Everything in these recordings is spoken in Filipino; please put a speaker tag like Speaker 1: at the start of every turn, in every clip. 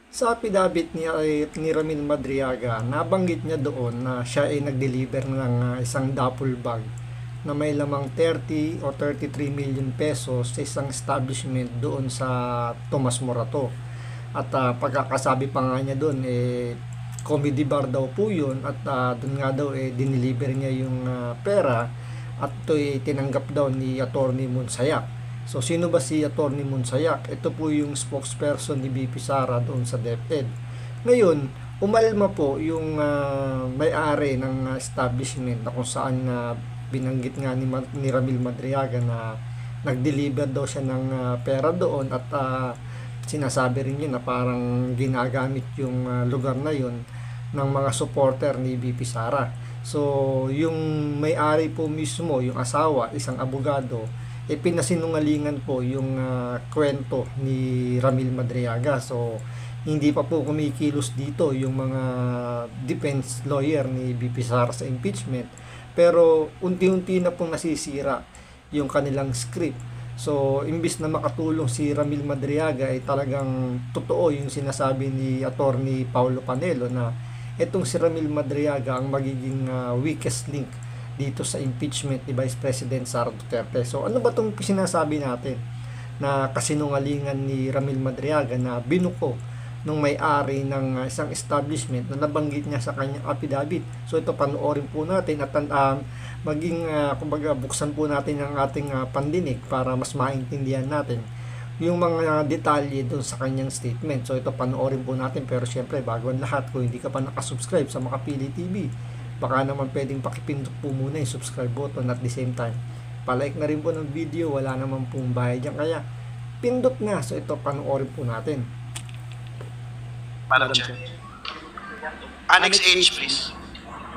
Speaker 1: Sa affidavit ni Ramil Madriaga, nabanggit niya doon na siya ay nag-deliver ng isang duffel bag na may lamang 30 o 33 million pesos sa isang establishment doon sa Tomas Morato. At pagkakasabi pa nga niya doon, comedy bar daw po yun at doon nga daw dineliver niya yung pera at ito'y tinanggap daw ni Attorney Monsayak. So, sino ba si Atty. Monsayak? Ito po yung spokesperson ni BP Sara doon sa DepEd. Ngayon, umalma po yung may-ari ng establishment na kung saan binanggit nga ni Ramil Madriaga na nag-deliver daw siya ng pera doon at sinasabi rin yun na parang ginagamit yung lugar na yun ng mga supporter ni BP Sara. So, yung may-ari po mismo, yung asawa, isang abogado, pinasinungalingan po yung kwento ni Ramil Madriaga. So, hindi pa po kumikilos dito yung mga defense lawyer ni BP Sara sa impeachment. Pero, unti-unti na pong nasisira yung kanilang script. So, imbis na makatulong si Ramil Madriaga ay talagang totoo yung sinasabi ni Attorney Paulo Panelo na itong si Ramil Madriaga ang magiging weakest link dito sa impeachment ni Vice President Sara Duterte. So ano ba itong sinasabi natin na kasinungalingan ni Ramil Madriaga na binuko nung may-ari ng isang establishment na nabanggit niya sa kanyang affidavit. So ito panoorin po natin at kumbaga buksan po natin ang ating pandinig para mas maintindihan natin yung mga detalye doon sa kanyang statement. So ito panoorin po natin, pero syempre bago ang lahat, kung hindi ka pa nakasubscribe sa Makapili TV, baka naman pwedeng pakipindot po muna yung subscribe button at the same time palike na rin po ng video, wala naman pong bayad yan, kaya pindot na. So ito panoorin po natin.
Speaker 2: Madam Chair. Annex H, please.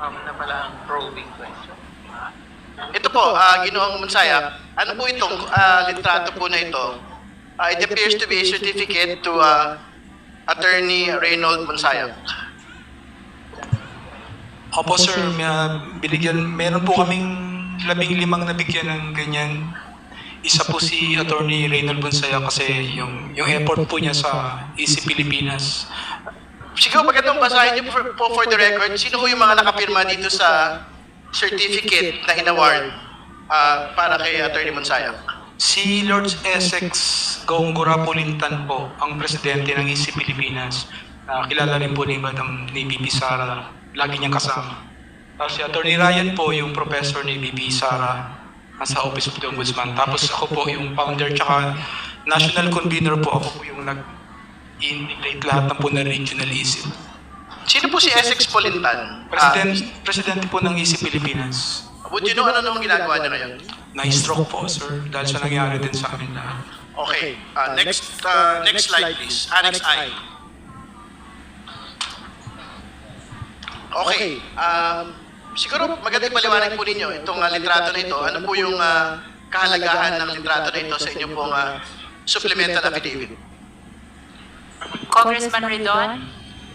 Speaker 3: Na pala ang probing question.
Speaker 2: Ito po, Ginoong Monsayak, ano po itong litrato po na ito? It appears to be a certificate to Attorney Reynold Monsayak.
Speaker 4: Opo sir, meron po kaming 15 nabigyan ng ganyan. Isa po si Attorney Reynold Bonsaya kasi yung effort po niya sa Easy Pilipinas.
Speaker 2: Siguro magandang basahin niyo for the record, sino po yung mga nakapirma dito sa certificate na inaward para kay Attorney Monsayak?
Speaker 4: Si Lord Essex Gongora Pulintan po, ang presidente ng Easy Pilipinas. Kilala rin po ni Madam ni BP Sara, lagi niyang kasama. Tapos si Attorney Ryan po, yung professor ni BP Sara, nasa Office of the Ombudsman. Tapos ako po yung founder tsaka national convener po, ako po yung nag-integrate lahat ng po na regional EASY.
Speaker 2: Sino po si Essex Polintan?
Speaker 4: Presidente po ng Easy Pilipinas.
Speaker 2: Would you know ano namang ginagawa niya ngayon?
Speaker 4: Na-stroke po sir, dahil sa nangyari din sa amin lahat.
Speaker 2: Okay, next slide please. Annex I. Okay, siguro magandang paliwanag po ninyo itong litrato na ito. Ano po yung kahalagahan ng litrato na ito sa inyong pong supplemental affidavit?
Speaker 5: Congressman Redon,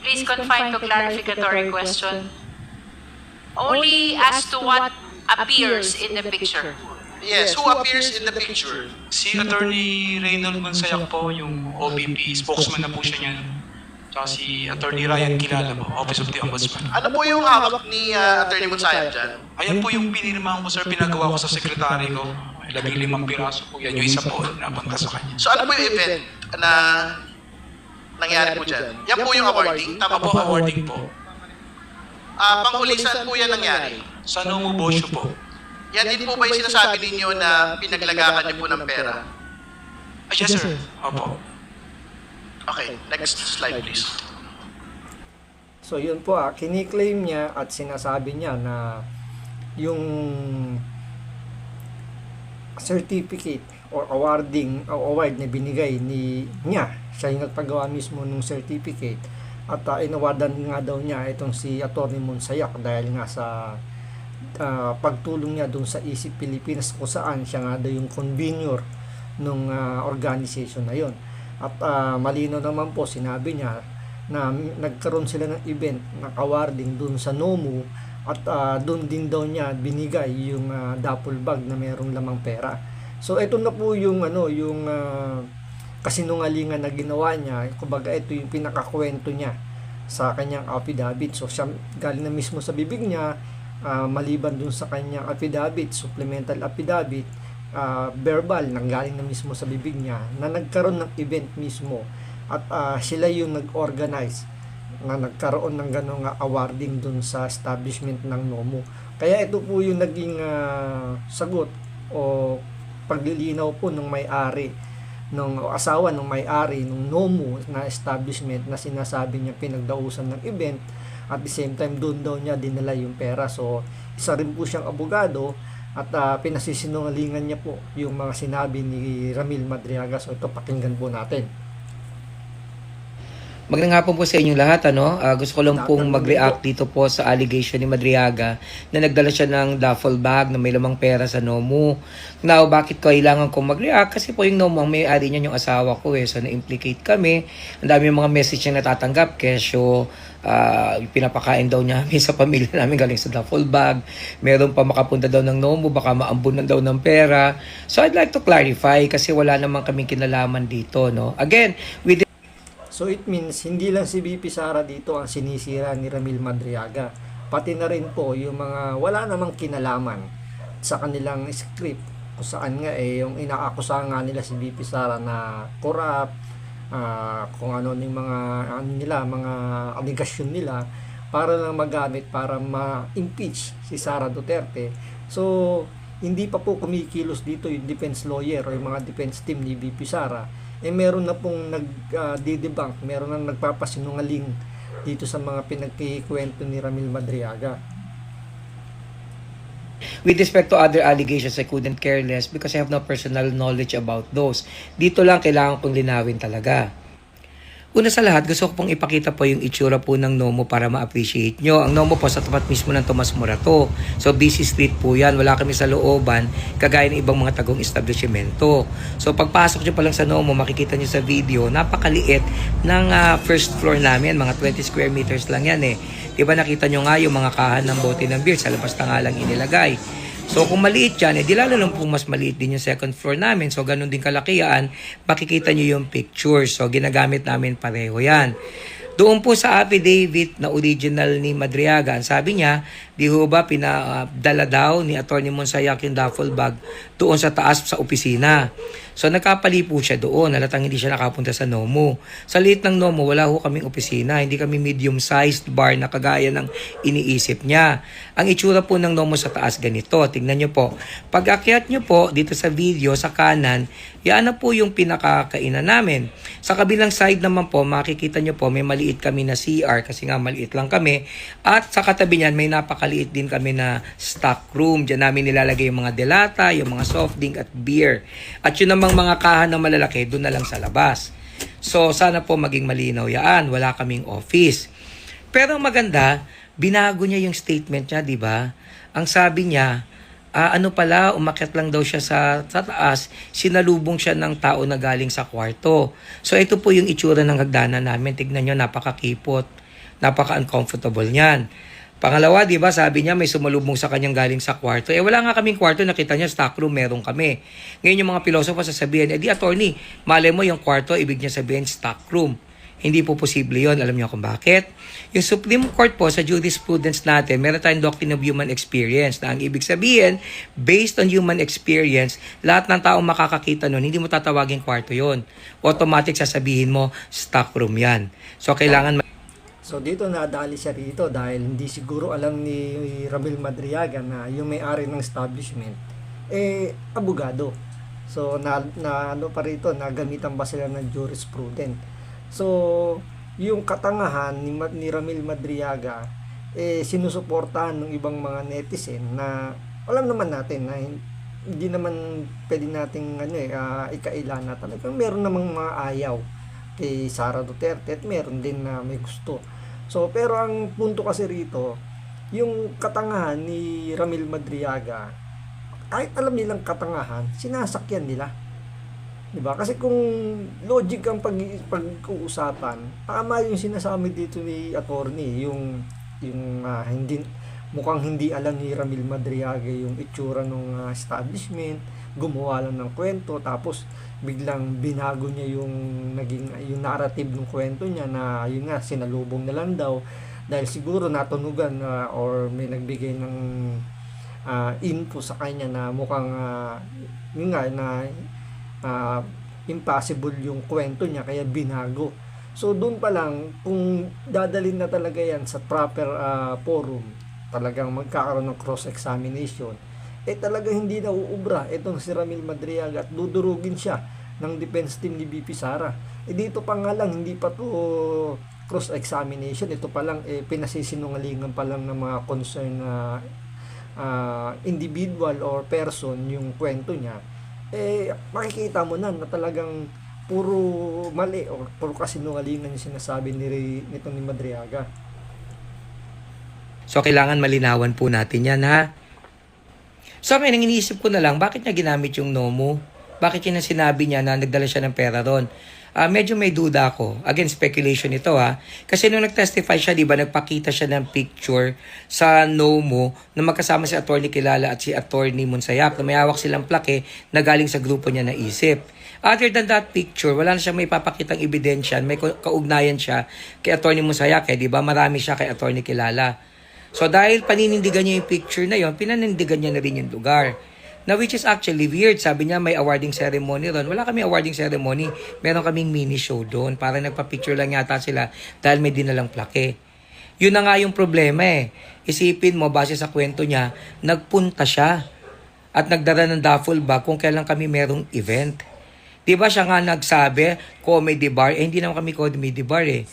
Speaker 5: please confine to clarificatory question. Only as to what appears in the picture.
Speaker 2: Yes, who appears in the picture?
Speaker 4: Si Attorney Reynold Monsayak po, yung OBP, spokesman na po siya niyan. Tsaka si Attorney Ryan kilala po, Office of the Ombudsman.
Speaker 2: Ano po yung hawak ni Attorney Monsayak dyan?
Speaker 4: Ayan po yung pinirmahan ko sir, pinagawa ko sa sekretary ko. 15 piraso po yan, yung isa po napunta sa kanya.
Speaker 2: So ano po yung event na nangyari po dyan? Yan po yung awarding? Tama
Speaker 4: Apo,
Speaker 2: po?
Speaker 4: awarding po.
Speaker 2: Panghuling saan po yan nangyari?
Speaker 4: Sa Nomobosyo po.
Speaker 2: Yan din po ba yung sinasabi ninyo na pinaglagakan niyo po ng pera?
Speaker 4: Yes sir. Opo.
Speaker 2: Okay, next slide please.
Speaker 1: So yun po, kiniklaim niya at sinasabi niya na yung certificate or award na binigay niya, siya yung nagpagawa mismo ng certificate at inawardan nga daw niya itong si Atty. Monsayak dahil nga sa pagtulong niya doon sa Easy Pilipinas kung saan siya nga daw yung convener ng organization na yon. At malino naman po, sinabi niya na nagkaroon sila ng event ng awarding doon sa NOMU at doon din daw niya binigay yung duffel bag na mayroong lamang pera. So ito na po yung kasinungalingan na ginawa niya. Kumbaga ito yung pinakakwento niya sa kanyang affidavit. So siya galing na mismo sa bibig niya, maliban dun sa kanyang affidavit, supplemental affidavit, verbal, nanggaling na mismo sa bibig niya na nagkaroon ng event mismo at sila yung nag-organize na nagkaroon ng ganong awarding dun sa establishment ng NOMO. Kaya ito po yung naging sagot o paglilinaw po ng may-ari o asawa ng may-ari ng NOMO na establishment na sinasabi niya pinagdausan ng event, at the same time doon daw niya dinala yung pera. So isa rin po siyang abogado at pinasisinungalingan niya po yung mga sinabi ni Ramil Madriaga. So ito, pakinggan po natin.
Speaker 6: Magandang hapon po sa inyong lahat. Gusto ko lang pong mag-react dito po sa allegation ni Madriaga na nagdala siya ng duffel bag na may lamang pera sa NOMO. Now, bakit kailangan kong mag-react? Kasi po yung NOMO, ang may-ari niya yung asawa ko So, na-implicate kami. Ang dami yung mga message na natatanggap. Kesyo, pinapakain daw niya kami sa pamilya namin galing sa duffel bag. Meron pa makapunta daw ng NOMO, baka maambunan daw ng pera. So, I'd like to clarify kasi wala naman kaming kinalaman dito. Again, with
Speaker 1: So it means hindi lang si VP Sara dito ang sinisira ni Ramil Madriaga, pati na rin po yung mga wala namang kinalaman sa kanilang script, kung saan nga yung inaakusahan nga nila si VP Sara na corrupt, kung ano yung mga mga aligasyon nila para lang magamit para ma-impeach si Sara Duterte. So hindi pa po kumikilos dito yung defense lawyer o yung mga defense team ni VP Sara. Meron na pong nag-debunk, meron na nagpapasinungaling dito sa mga pinagkikwento ni Ramil Madriaga.
Speaker 6: with respect to other allegations, I couldn't care less because I have no personal knowledge about those. Dito lang kailangan kong linawin talaga. Una sa lahat, gusto ko pong ipakita po yung itsura po ng NOMO para ma-appreciate nyo. Ang NOMO po sa tapat mismo ng Tomas Morato. So, busy street po yan. Wala kami sa looban, kagaya ng ibang mga tagong establishmento. So, pagpasok nyo pa lang sa NOMO, makikita nyo sa video, napakaliit ng first floor namin. Mga 20 square meters lang yan Diba nakita nyo nga yung mga kahan ng bote ng beer, sa labas na nga lang inilagay. So kung maliit yan, di lalo lang po mas maliit din yung second floor namin. So ganun din kalakihan, makikita nyo yung picture. So ginagamit namin pareho yan. Doon po sa affidavit na original ni Madriaga, ang sabi niya, di ho ba pinadala daw ni Atty. Monsayak yung duffel bag doon sa taas sa opisina. So nagkapali po siya doon, halatang hindi siya nakapunta sa NOMO. Sa liit ng NOMO, wala ho kaming opisina, hindi kami medium-sized bar na kagaya ng iniisip niya. Ang itsura po ng NOMO sa taas ganito, tingnan nyo po. Pag akyat nyo po dito sa video, sa kanan, yan na po yung pinakakainan namin. Sa kabilang side naman po, makikita nyo po, may maliit kami na CR kasi nga maliit lang kami. At sa katabi niyan, may napakaliit din kami na stock room. Diyan namin nilalagay yung mga delata, yung mga soft drink at beer. At yun namang mga kahan na malalaki, doon na lang sa labas. So, sana po maging malinaw yan. Wala kaming office. Pero maganda, binago niya yung statement niya, di ba? Ang sabi niya, umakyat lang daw siya sa taas, sinalubong siya ng tao na galing sa kwarto. So ito po yung itsura ng hagdanan namin. Tignan nyo, napakakipot, napaka-uncomfortable niyan. Pangalawa, di ba, sabi niya may sumalubong sa kanyang galing sa kwarto. Wala nga kaming kwarto, nakita niya stock room, meron kami. Ngayon yung mga pilosopo sasabihin, di attorney, malay mo yung kwarto, ibig niya sabihin stock room. Hindi po posible yon. Alam niyo kung bakit? Yung Supreme Court po sa jurisprudence natin, meron tayong doctrine of human experience na ang ibig sabihin, based on human experience, lahat ng taong makakakita nun, hindi mo tatawagin kwarto yon. Automatic sasabihin mo, stock room yan. So, kailangan
Speaker 1: So dito nadali siya rito dahil hindi siguro alam ni Ramil Madriaga na yung may-ari ng establishment abogado. So ano pa rito, nagamitan ba sila ng jurisprudence? So yung katangahan ni Ramil Madriaga sinusuportahan ng ibang mga netizen na alam naman natin na hindi naman pwede nating ikaila na talagang meron namang mga ayaw kay Sara Duterte at meron din na may gusto. So pero ang punto kasi rito, yung katangahan ni Ramil Madriaga, kahit alam nilang katangahan, sinasakyan nila. Diba? Kasi kung logic ang pag-uusapan, tama yung sinasabi dito ni attorney, yung mukhang hindi alam ni Ramil Madriaga yung itsura ng establishment, gumawa lang ng kwento, tapos biglang binago niya yung yung narrative ng kwento niya na yun nga sinalubong na lang daw dahil siguro natunugan or may nagbigay ng info sa kanya na mukhang yun nga na impossible yung kwento niya kaya binago. So doon pa lang kung dadalhin na talaga yan sa proper forum, talagang magkakaroon ng cross-examination, talaga hindi na uubra itong si Ramil Madriaga at dudurugin siya ng defense team ni BP Sara. Dito pa nga lang, hindi pa to cross-examination, ito pa lang pinasisinungalingan pa lang ng mga concerned na individual or person yung kwento niya. Makikita mo na talagang puro mali o puro kasinungalingan yung sinasabi nito ni Madriaga.
Speaker 6: So, kailangan malinawan po natin yan, ha? So, ngayon, iniisip ko na lang, bakit niya ginamit yung NOMO? Bakit yun ang sinabi niya na nagdala siya ng pera ron? Medyo may duda ako. Again, speculation ito, ha? Kasi nung nag-testify siya, di ba, nagpakita siya ng picture sa NOMO na magkasama si Atty. Kilala at si Atty. Monsayak na may hawak silang plaque na galing sa grupo niya na isip. Other than that picture, wala na siya may papakitang ebidensya, may kaugnayan siya kay Atty. Monsayak, di ba? Marami siya kay Atty. Kilala. So dahil paninindigan niya yung picture na yon, pinanindigan niya na rin yung lugar. Na which is actually weird. Sabi niya may awarding ceremony ron. Wala kami awarding ceremony. Meron kaming mini show doon. Para nagpa-picture lang yata sila dahil may dinalang plaque. Yun na nga yung problema eh. Isipin mo, base sa kwento niya, nagpunta siya at nagdala ng duffel bag kung kailan kami merong event. Diba siya nga nagsabi, comedy bar, hindi naman kami comedy bar eh.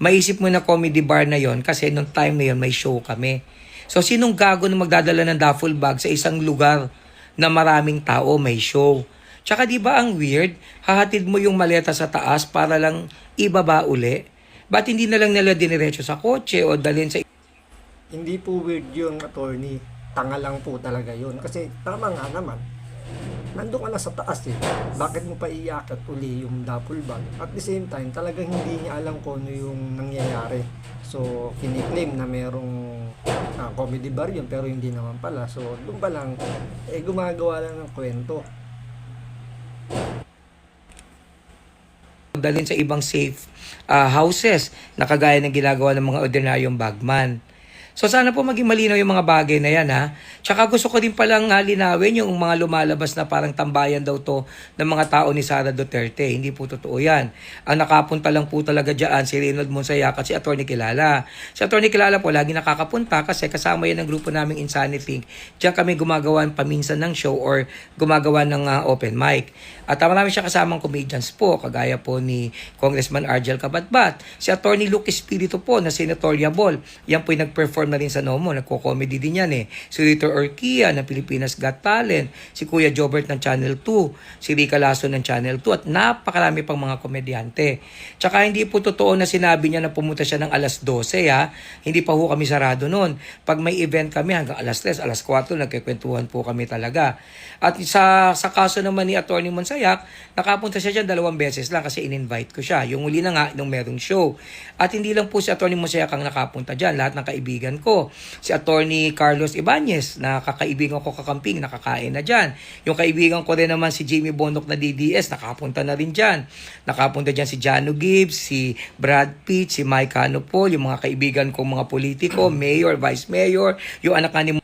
Speaker 6: Maisip mo na comedy bar na yon kasi nung time na yon may show kami. So sinong gago na magdadala ng duffel bag sa isang lugar na maraming tao may show? Tsaka di ba ang weird, hahatid mo yung maleta sa taas para lang ibaba uli? Ba't hindi na lang nila diniretso sa kotse o dalhin sa...
Speaker 1: Hindi po weird yung attorney, tanga lang po talaga yun. Kasi tama nga naman, nandun ka na sa taas eh. Bakit mo pa iyakat uli yung duffel bag? At the same time, talagang hindi niya alam kung ano yung nangyayari. So, kiniklaim na merong comedy bar yun, pero hindi naman pala. So, doon pa lang, gumagawa lang ng kwento.
Speaker 6: Dalhin sa ibang safe houses na kagaya ng ginagawa ng mga ordinaryong bagman. So sana po maging malinaw yung mga bagay na yan, ha. Tsaka gusto ko din palang linawin yung mga lumalabas na parang tambayan daw to ng mga tao ni Sara Duterte. Hindi po totoo yan. Ang nakapunta lang po talaga dyan si Reynold Monsayak at si Atty. Kilala. Si Atty. Kilala po lagi nakakapunta kasi kasama yan ng grupo naming Insanity. Diyan kami gumagawa paminsan ng show or gumagawa ng open mic. At marami siya kasamang comedians po, kagaya po ni Congressman Argel Cabatbat, si Atty. Luke Espiritu po na senatoriable. Yan po yung nag-perform na rin sa NOMO, nagko-comedy din yan eh. Si Rito Orquia ng Pilipinas Got Talent, si Kuya Jobert ng Channel 2, si Rica Lasso ng Channel 2 at napakarami pang mga komedyante. Tsaka hindi po totoo na sinabi niya na pumunta siya ng alas 12 ha. Hindi pa ho kami sarado noon. Pag may event kami hanggang alas 3, alas 4 nagkikwentuhan po kami talaga. At sa kaso naman ni Atty. Monsayak, nakapunta siya dyan 2 beses lang kasi in-invite ko siya. Yung uli na nga nung merong show. At hindi lang po si Atty. Monsayak ang nakapunta dyan. Lahat ng kaibigan ko. Si Atty. Carlos Ibanez, na kakaibigan ko kakamping, nakakain na dyan. Yung kaibigan ko rin naman si Jamie Bondoc na DDS, nakapunta na rin dyan. Nakapunta dyan si Jano Gibbs, si Brad Pitt, si Mike Hanopol, yung mga kaibigan kong mga politiko, mayor, vice mayor, yung anak ni...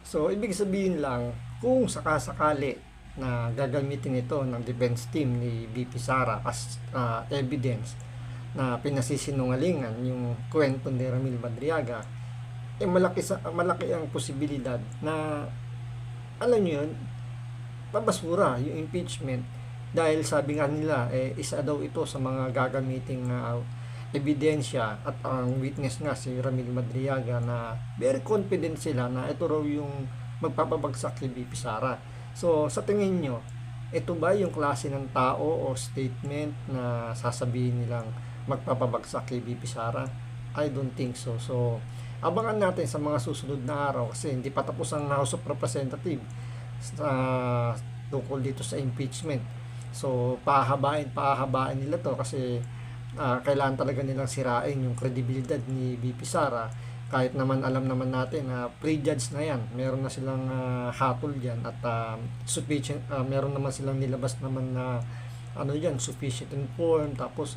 Speaker 1: So, ibig sabihin lang, kung sakasakali na gagamitin ito ng defense team ni BP Sara as evidence na pinasisinungalingan yung kwento ni Ramil Madriaga, malaki ang posibilidad na, alam nyo yun, babasura yung impeachment dahil sabi nga nila, isa daw ito sa mga gagamiting ebidensya at ang witness nga si Ramil Madriaga na very confident sila na ito raw yung magpapabagsak kay BP Sara. So, sa tingin nyo, ito ba yung klase ng tao o statement na sasabihin nilang magpapabagsak kay BP Sara? I don't think so. So, abangan natin sa mga susunod na araw kasi hindi pa tapos ang House of Representatives tungkol dito sa impeachment. So, pahabain nila to kasi kailangan talaga nilang sirain yung kredibilidad ni BP Sara. kahit naman alam naman natin na prejudge na yan, meron na silang hatol dyan at sufficient, meron naman silang nilabas naman na sufficient in form, tapos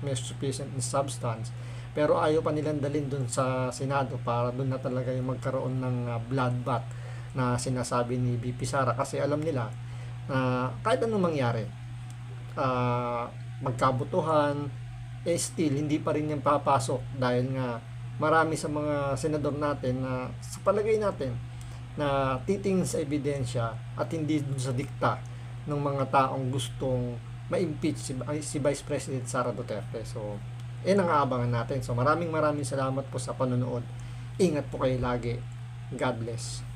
Speaker 1: may sufficient in substance, pero ayaw pa nilang dalhin dun sa Senado para dun na talaga yung magkaroon ng bloodbath na sinasabi ni VP Sara, kasi alam nila na kahit anong mangyari, magkabutuhan, still hindi pa rin yung papasok dahil nga marami sa mga senador natin na sa palagay natin na titingin sa ebidensya at hindi dun sa dikta ng mga taong gustong ma-impeach si Vice President Sara Duterte. So, yan ang aabangan natin. So, maraming salamat po sa panonood. Ingat po kayo lagi. God bless.